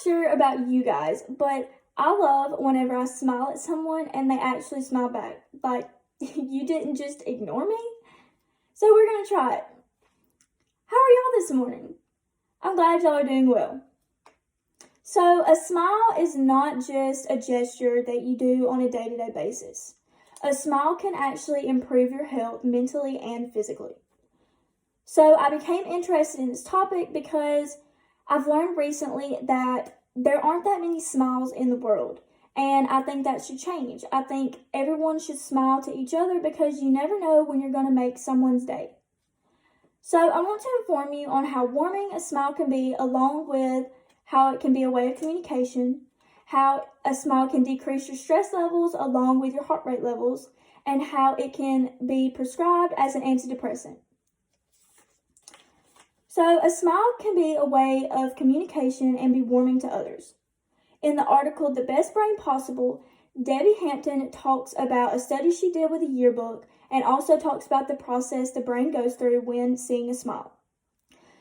sure about you guys, but I love whenever I smile at someone and they actually smile back. Like, you didn't just ignore me? So we're going to try it. How are y'all this morning? I'm glad y'all are doing well. So a smile is not just a gesture that you do on a day-to-day basis. A smile can actually improve your health mentally and physically. So I became interested in this topic because I've learned recently that there aren't that many smiles in the world, and I think that should change. I think everyone should smile to each other because you never know when you're going to make someone's day. So I want to inform you on how warming a smile can be, along with how it can be a way of communication, how a smile can decrease your stress levels along with your heart rate levels, and how it can be prescribed as an antidepressant. So a smile can be a way of communication and be warming to others. In the article, The Best Brain Possible, Debbie Hampton talks about a study she did with a yearbook and also talks about the process the brain goes through when seeing a smile.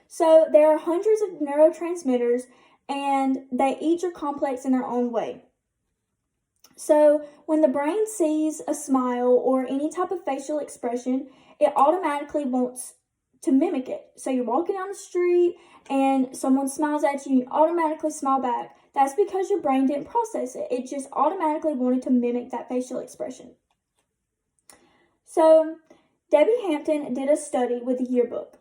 So there are hundreds of neurotransmitters and they each are complex in their own way. So when the brain sees a smile or any type of facial expression, it automatically wants to mimic it. So you're walking down the street and someone smiles at you, you automatically smile back. That's because your brain didn't process it. It just automatically wanted to mimic that facial expression. So Debbie Hampton did a study with a yearbook,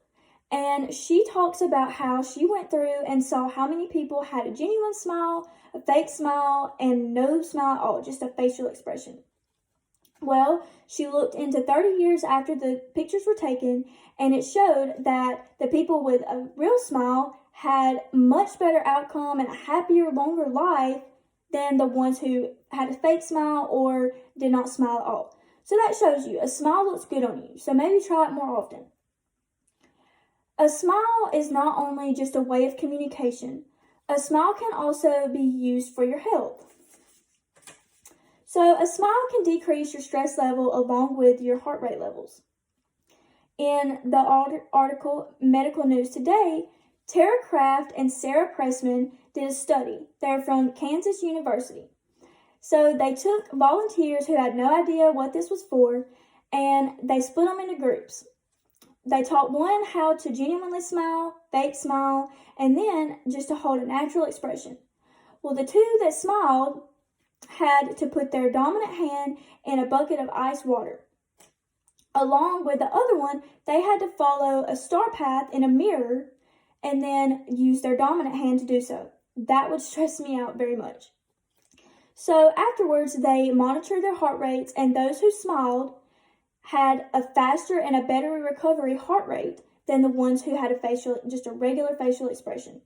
and she talks about how she went through and saw how many people had a genuine smile, a fake smile, and no smile at all, just a facial expression. Well, she looked into 30 years after the pictures were taken, and it showed that the people with a real smile had much better outcome and a happier, longer life than the ones who had a fake smile or did not smile at all. So that shows you a smile looks good on you, so maybe try it more often. A smile is not only just a way of communication, a smile can also be used for your health. So a smile can decrease your stress level along with your heart rate levels. In the article Medical News Today, Tara Kraft and Sarah Pressman did a study. They're from Kansas University. So they took volunteers who had no idea what this was for, and they split them into groups. They taught one how to genuinely smile, fake smile, and then just to hold a natural expression. Well, the two that smiled had to put their dominant hand in a bucket of ice water. Along with the other one, they had to follow a star path in a mirror and then use their dominant hand to do so. That would stress me out very much. So afterwards, they monitored their heart rates, and those who smiled had a faster and a better recovery heart rate than the ones who had just a regular facial expression.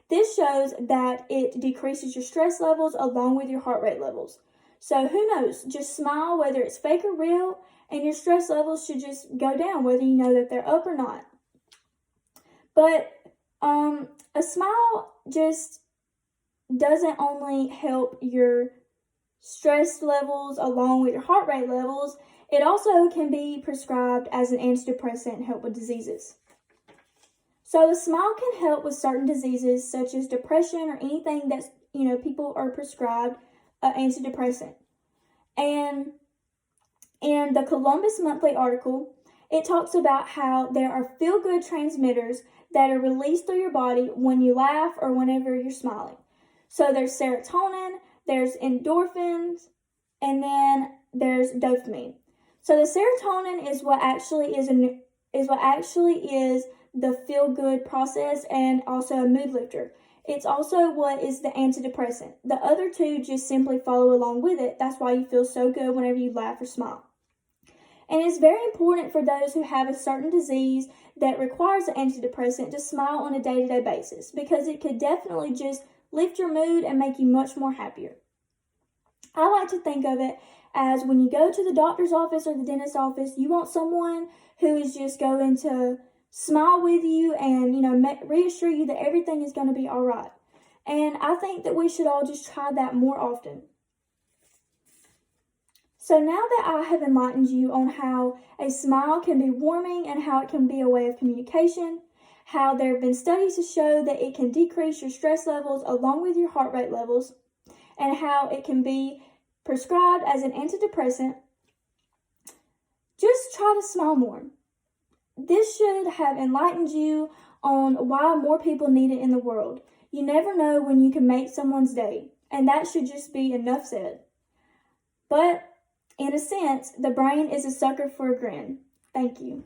This shows that it decreases your stress levels along with your heart rate levels. So who knows, just smile whether it's fake or real, and your stress levels should just go down whether you know that they're up or not. But a smile just doesn't only help your stress levels along with your heart rate levels, it also can be prescribed as an antidepressant and help with diseases. So a smile can help with certain diseases such as depression or anything that's, people are prescribed an antidepressant. And in the Columbus Monthly article, it talks about how there are feel-good transmitters that are released through your body when you laugh or whenever you're smiling. So there's serotonin, there's endorphins, and then there's dopamine. So the serotonin is what actually is the feel-good process and also a mood lifter. It's also what is the antidepressant. The other two just simply follow along with it. That's why you feel so good whenever you laugh or smile. And it's very important for those who have a certain disease that requires an antidepressant to smile on a day-to-day basis, because it could definitely just lift your mood and make you much more happier. I like to think of it as when you go to the doctor's office or the dentist's office, you want someone who is just going to smile with you and, reassure you that everything is going to be all right. And I think that we should all just try that more often. So now that I have enlightened you on how a smile can be warming and how it can be a way of communication, how there have been studies to show that it can decrease your stress levels along with your heart rate levels, and how it can be prescribed as an antidepressant. Just try to smile more. This should have enlightened you on why more people need it in the world. You never know when you can make someone's day, and that should just be enough said. But in a sense, the brain is a sucker for a grin. Thank you.